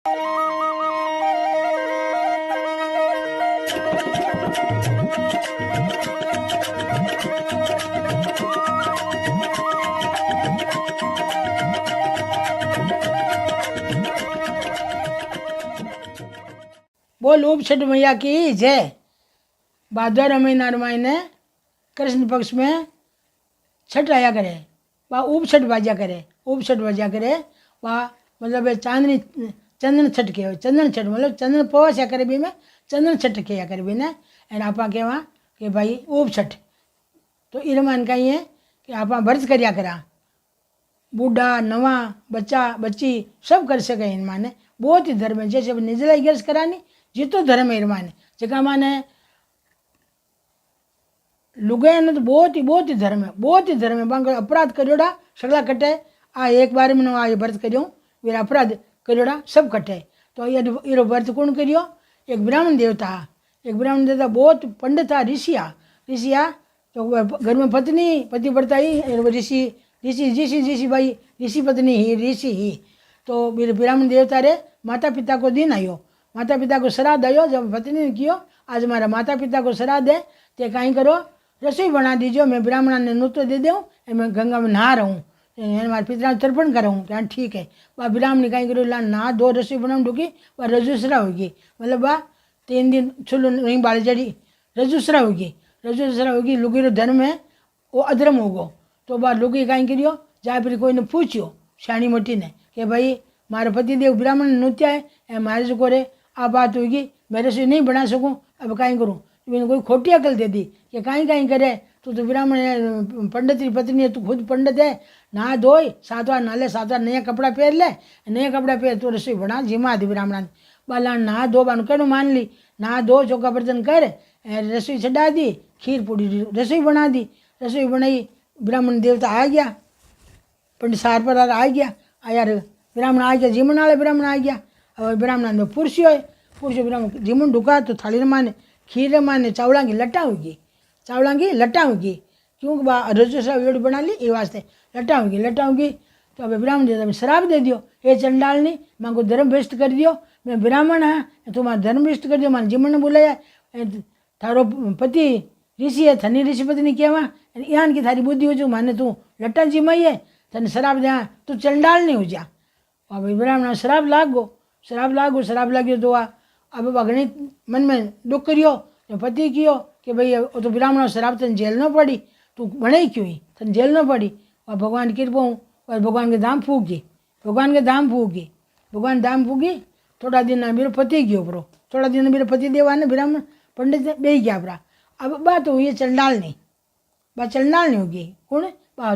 बोल उप छठ मैया की जय। भादर महीना महीने कृष्ण पक्ष में छठ आया करे, वह उप छठ बाजा करे, उप छठ बाजा करे, वह मतलब चांदनी चंदन छठ के चंदन छठ मतलब चंदन पवास्या करे भी में चंदन छठ किया करे भी ने एंड आपा कहवा कि भाई उप छठ। तो इन मान कही है कि आप व्रत करया करा, बूढ़ा नवा बच्चा बच्ची सब कर सके। इन माने बहुत ही धर्म है, जैसे निर्जला गिरस करानी जितो धर्म है। इन माने जगह माने लुगाया ने तो बहुत ही धर्म है, बहुत ही धर्म है। बांग अपराध करियोड़ा सगला कटे, आ एक बार में आ व्रत करियो मेरा अपराध करियोड़ा सब कटे। तो ये व्रत कौन करियो? एक ब्राह्मण देवता, एक ब्राह्मण देवता बहुत पंडित था, ऋषिया ऋषिया। तो घर में पत्नी पति पड़ता ही ऋषि ऋषि ऋषि ऋषि भाई ऋषि पत्नी ही ऋषि ही। तो मेरे ब्राह्मण देवता रे माता पिता को दिन आयो, माता पिता को श्राद्ध आयो। जब पत्नी ने कियो आज हमारा माता पिता को श्राद्ध है, ते कहीं करो रसोई बना दीजिए, मैं ब्राह्मण ने नृत्य दे दूँ, मैं गंगा में नहा रहूँ, हमारे पिता तर्पण कराऊँ। क्या ठीक है, वह ब्राह्मण कहीं करो ला नहा दो रसोई बनाऊँ ढूंढी, वह रजुसरा होगी, मतलब वह 3 दिन छुल नहीं बाल जड़ी रजुसरा होगी, रजुसरा होगी। लुगी रो धर्म है वो अधर्म होगो। तो वह लुगी कहीं करियो जाए फिर कोई ने पूछियो श्याणी मोटी ने कि भाई मारे पति देव ब्राह्मण नृत्य है, मारे जो करे आ बात होगी, मैं रसोई नहीं बना सकूँ, अब कहीं करूँ। मैंने कोई खोटी अकल दे दी कि कहीं कहीं करे, तू तो ब्राह्मण है, पंडित की पत्नी है, तू खुद पंडित है, नहा धोई 7 बार नाले 7 बार नया कपड़ा पहन ले, नया कपड़ा पहन तो रसोई बना जिमा दी ब्राह्मण बाला नहा धो बानु कहूँ मान ली, नहा धो चौका बर्तन कर रसोई चढ़ा दी, खीर पूरी रसोई बना दी, रसोई बनाई। ब्राह्मण देवता आ गया, पंडित सार पर आ गया, यार ब्राह्मण आ गया, जीमन वाले ब्राह्मण आ गया। और ब्राह्मण में पुरुष हो, पुरुष ब्राह्मण जीमन ढुका तो थाली माने खीर माने चावला की लट्टा होगी, चावला की लट्टा होगी, क्योंकि रजोसा वेड़ बना ली ये वास्ते लट्टा होगी, लट्टा होगी। तो अब ब्राह्मण देवता में शराब दे दियो, ये चंडालनी माँ को धर्म भ्रष्ट कर दियो, मैं ब्राह्मण हाँ तुम्हारा धर्म भ्रष्ट कर दियो, मान जीमन ने बुलाया, थारो पति ऋषि है, थनी ऋषि पत्नी कहवा यहाँ की थारी बुद्धि हो जो माने तू लट्टा जिमाई है, थने शराब दे तू चंडाल नहीं हो जा। अब ब्राह्मण शराब लागो, शराब लागो, शराब लाग्यो तो अब अग्नि मन में दुख करियो, तो पति कियो कि भाई वो तो ब्राह्मण शराब तन जेल न पड़ी, तू बने क्यों ही तन जेल न पड़ी। और भगवान की कृपा और भगवान के धाम फूकी, भगवान के धाम फूकी, भगवान धाम फूकी। थोड़ा दिन मेरे पति गयो परो, थोड़ा दिन मेरे पति देवा ने ब्राह्मण पंडित बे गया परा। अब बात हुई है चंडाल नहीं, बात चंडाल नहीं होगी। कौन?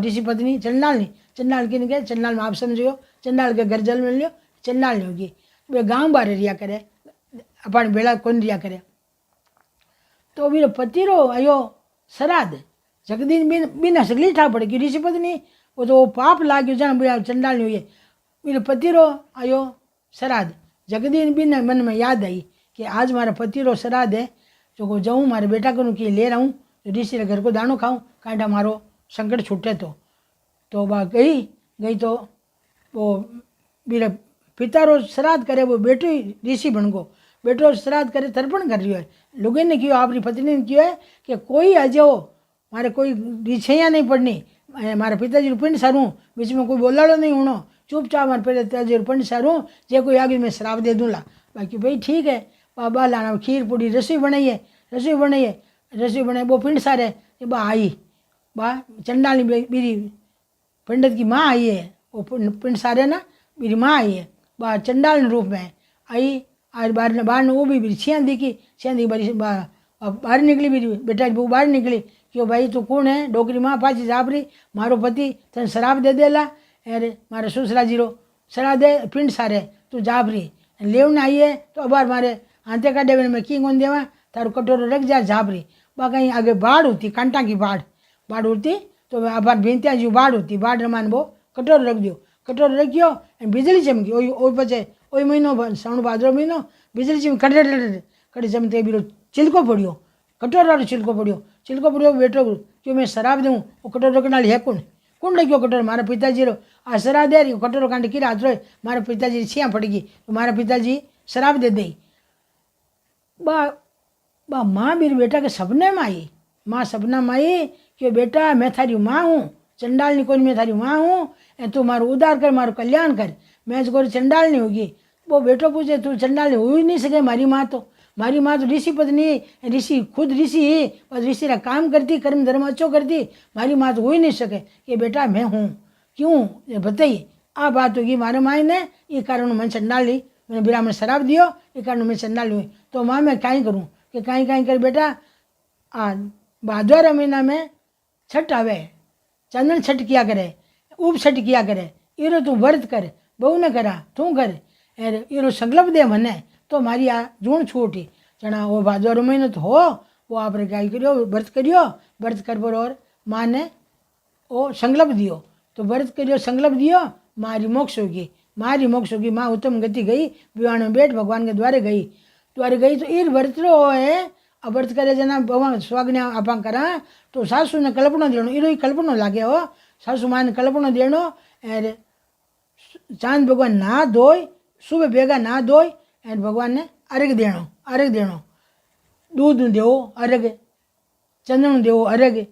ऋषि पत्नी चंडाल नहीं, चंडाल किन के चंडाल में आप समझो, चंडाल के घर जल मिल लियो, चंडाल नहीं होगी। वे गाँव बारे रिया करे, अपन बेड़ा कौन रिया करे। तो मेरे पति रो आयो श्राद्ध, जगदीन बिना सगली ठा पड़ेगी ऋषि पत्नी, वो तो पाप लाग्यो जान चंडाल नहीं हुई। मेरे पति रो आयो श्राद्ध, जगदीन बिना मन में याद आई कि आज मारा पति रो श्राद्ध है, जो जाऊँ मारे बेटा को कि ले रहा हूँ, तो ऋषि के घर को दानो खाऊँ, कांटा मारो संकट छूटे। तो वह गई तो वो मेरे पिता रो श्राद्ध करे, वो बेटो ऋषि बन गो, बेटो श्राद्ध करे तर्पण कर रही है। लोगों ने किया, अपनी पत्नी ने किया है कि कोई आ जाओ मारे कोई रिछैया नहीं पड़नी, मारे पिताजी पिंड सारूँ, बीच में कोई बोलाड़ो नहीं होनो, चुपचाप मारे पिताजी पिंड सारूँ, जे कोई आगे मैं श्राप दे दूँला। बाकी भाई ठीक है, बाबा लाना खीर पूरी रसोई बनाइए, रसोई बनाइए, रसोई बनाई, वो पिंड सारे बा आई, बा चंडाली मेरी पंडित की माँ आई है, वो पिंड सारे ना मेरी माँ आई है, बा चंडाल रूप में आई। आज बाहर ने वो भी छियाँ दिखी, छियाँ दिखी बारी बाहर निकली, मेरी बेटा की बहू बाहर निकली, क्यों भाई तू कौन है? डोकरी माँ पाची जापरी, मारो पति तन शराब दे देला, अरे मारे ससुरा जीरो शराब दे पिंड सारे तू जापरी लेवने आई है, तो अबार मारे हाथे काटे मैं की कौन देवा, तारो कटोरो रख जा जापरी। बा कहीं आगे बाढ़ होती, कांटा की बाढ़ होती, तो अबार भेंतिया जी बाढ़ होती, बाढ़ मान वो कटोरो रख दियो, कटोरो रखियो बिजली चमकी, ओ पचे ओ महीनो सावण भादरो महीनो बिजली चमकी कटे चमते बीरो चिलको पड़ियो, कटोरो चिलको पड़ियो, चिलको पड़ियो बेटो क्यों मैं शराब दूँ, वो कटोरो रखने वाली है कौन? कौन लग्यो कटोरो मारा पिताजी रो आ शराब दे कटोरो कांटे की हाथ रो मारा पिताजी छिया पड़ गई तो मारा पिताजी शराब दे दई। बा बा माँ मेरे बेटा के सपने में आई, माँ सपना में आई कि बेटा मैं थारी माँ हूँ, चंडालनी कोई मैं थारी माँ हूँ, तू मारो उद्धार कर, मारो कल्याण कर, मैं जो कोई चंडालनी होगी। वो बेटो पूछे तू चंडालनी हो ही नहीं सके, मारी माँ तो ऋषि पत्नी, ऋषि खुद ऋषि ही, बस ऋषि का काम करती, कर्म धर्म अच्छो करती, मारी माँ तो हो ही नहीं सके कि बेटा मैं हूँ। क्यों ये बताइए। आ बात होगी मारे माँ ने, ये कारण मैं चंडाली, मैंने ब्राह्मण शराब दियो, ये कारण मैं चंडाली हुई। तो माँ मैं कहीं करूँ कि कहीं कर बेटा, आ भादर महीना में छठ आवे, चंदन छठ किया करे, उप छठ किया करे, इरो तू व्रत कर, बहु न करा तू कर, इरो संकल्प दे मने तो मारी आ जूण छूटी। जना वो भादर महीनो तो हो, वो आपने क्या करियो व्रत करियो, व्रत कर पर और माँ ने वो संकल्प दियो, तो व्रत करियो संकल्प दियो, मारी मोक्ष होगी, मारी मोक्ष होगी। माँ उत्तम गति गई, विवाह में बैठ भगवान के द्वारे गई तो ईर व्रत रो है। अब व्रत करे जना भगवान स्वाग्ञा आप करा तो सासू ने कल्पना देनो, इरो ही कल्पना लागे हो, सासू माँ ने कल्पना देनो। अरे चांद भगवान ना धोई, सुबह बेगा ना धोई, और भगवान ने अर्घ देनो, दूध देवो अर्घ, चंदन देवो अर्घ,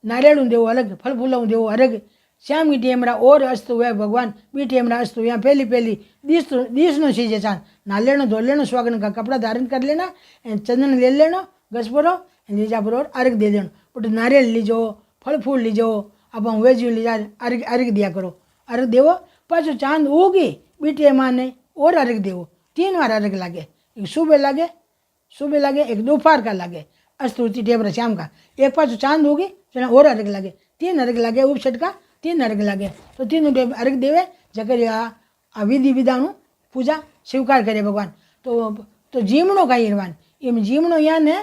नारियल देवो अलग, फल फूल देवो अर्घ। श्याम की टेमरा और अस्त हुआ भगवान बी टेमरा अस्त हुआ, पहली दीस नो चीज है चांद ना लेनो, धो लेनो, स्वागन का कपड़ा धारण कर लेना, चंदन ले लेनो, गस परो लीजा पर और अर्घ दे देनो। बट नारियल लीजो, फल फूल लीजो, अब हम वेज लीजा अर्घ दिया करो, अर्घ देवो। पाछो चांद उगी बी टेमा ने और अर्घ देवो, 3 बार अर्घ लागे, एक सुबह लागे, एक दोपहर का लागे, अस्त होती टेमरा श्याम का, एक पाछो चांद होगी जना और अर्घ लागे, 3 अर्घ लागे, उपछट का 3 अर्घ लागे। तो 3 अर्घ देवे जकर आ विधि विधानु पूजा स्वीकार करे भगवान। तो जीमणो का ईरवान एम जीमणो या ने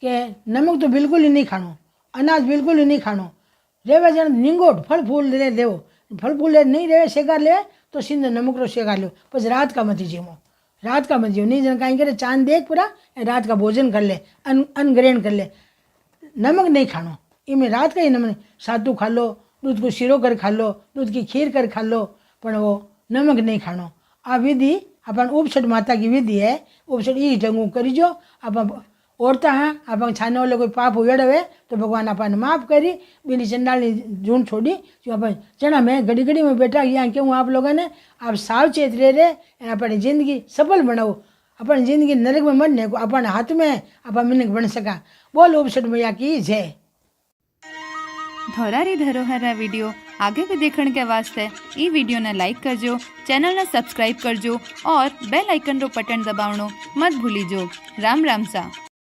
कि नमक तो बिल्कुल ही नहीं खानो, अनाज बिल्कुल ही नहीं खानो, रेवे जन निंगोट फल फूल ले देवो, फल फूल नहीं रहे शेकार ले तो सिंध नमक रो शेकार लो, बस रात का मत जीमो, रात का मत जीव नहीं जन कहीं करे चांद देख पूरा रात का भोजन कर ले, अन्न ग्रहण कर ले, नमक नहीं खानो। इमें रात का ही नमक, सातू खा लो, दूध को शीरो कर खा लो, दूध की खीर कर खा लो, पर वो नमक नहीं खानो। आ विधि अपन उपछट माता की विधि है, उपछट ई ढंगू करीजो। आप औरता हाँ अपन छाने वाले कोई पाप वेड़वे तो भगवान अपन माफ करी, बिनी चंडाली जून छोड़ी जो अपन चना मैं घड़ी घड़ी में बैठा यहाँ क्यों आप लोगों ने आप सावचेत रहे अपनी जिंदगी सफल बनाओ, अपन जिंदगी नरक में मरने को अपन हाथ में अपन मिनक बन सका। बोल उपछट मैया की जय। धोरारी धरोहर वीडियो आगे भी देखने के वास्ते ई वीडियो ने लाइक करजो, चैनल ने सब्सक्राइब करजो और बेल आइकन रो बटन दबावनो मत भूलीजो। राम राम सा।